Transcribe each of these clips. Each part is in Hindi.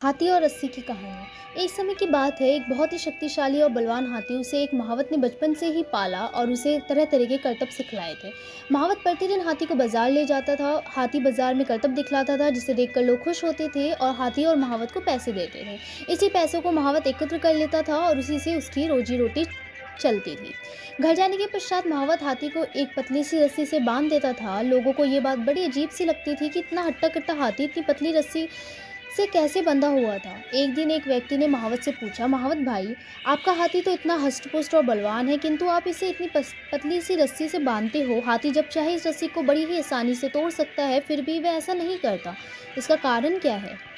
हाथी और रस्सी की कहानी। एक समय की बात है, एक बहुत ही शक्तिशाली और बलवान हाथी, उसे एक महावत ने बचपन से ही पाला और उसे तरह तरह के करतब सिखलाए थे। महावत प्रतिदिन हाथी को बाजार ले जाता था। हाथी बाजार में करतब दिखलाता था, जिसे देखकर लोग खुश होते थे और हाथी और महावत को पैसे देते थे। इसी पैसों को महावत एकत्र कर लेता था और उसी से उसकी रोजी रोटी चलती थी। घर जाने के पश्चात महावत हाथी को एक पतली सी रस्सी से बांध देता था। लोगों को ये बात बड़ी अजीब सी लगती थी कि इतना हट्टा कट्टा हाथी इतनी पतली रस्सी से कैसे बंधा हुआ था। एक दिन एक व्यक्ति ने महावत से पूछा, महावत भाई, आपका हाथी तो इतना हष्ट-पुष्ट और बलवान है, किंतु आप इसे इतनी पतली सी रस्सी से बांधते हो। हाथी जब चाहे इस रस्सी को बड़ी ही आसानी से तोड़ सकता है, फिर भी वह ऐसा नहीं करता। इसका कारण क्या है?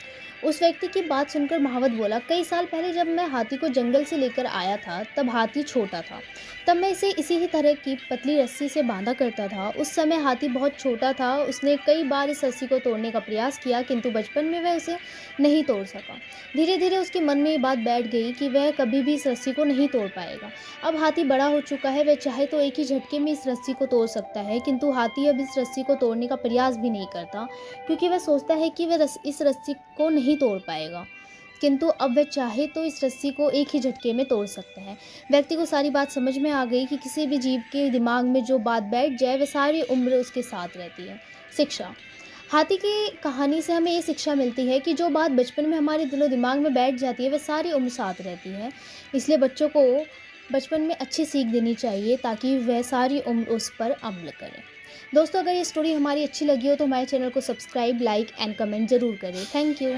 उस व्यक्ति की बात सुनकर महावत बोला, कई साल पहले जब मैं हाथी को जंगल से लेकर आया था, तब हाथी छोटा था। तब मैं इसे इसी ही तरह की पतली रस्सी से बांधा करता था। उस समय हाथी बहुत छोटा था। उसने कई बार इस रस्सी को तोड़ने का प्रयास किया, किंतु बचपन में वह उसे नहीं तोड़ सका। धीरे धीरे उसके मन में ये बात बैठ गई कि वह कभी भी इस रस्सी को नहीं तोड़ पाएगा। अब हाथी बड़ा हो चुका है, वह चाहे तो एक ही झटके में इस रस्सी को तोड़ सकता है, किंतु हाथी अब इस रस्सी को तोड़ने का प्रयास भी नहीं करता, क्योंकि वह सोचता है कि वह इस रस्सी को नहीं तोड़ पाएगा। किंतु अब वह चाहे तो इस रस्सी को एक ही झटके में तोड़ सकता है। व्यक्ति को सारी बात समझ में आ गई कि किसी भी जीव के दिमाग में जो बात बैठ जाए, वह सारी उम्र उसके साथ रहती है। शिक्षा। हाथी की कहानी से हमें ये शिक्षा मिलती है कि जो बात बचपन में हमारे दिलो दिमाग में बैठ जाती है, वह सारी उम्र साथ रहती है। इसलिए बच्चों को बचपन में अच्छी सीख देनी चाहिए, ताकि वह सारी उम्र उस पर अमल करें। दोस्तों, अगर ये स्टोरी हमारी अच्छी लगी हो तो हमारे चैनल को सब्सक्राइब, लाइक एंड कमेंट ज़रूर करें। Thank you.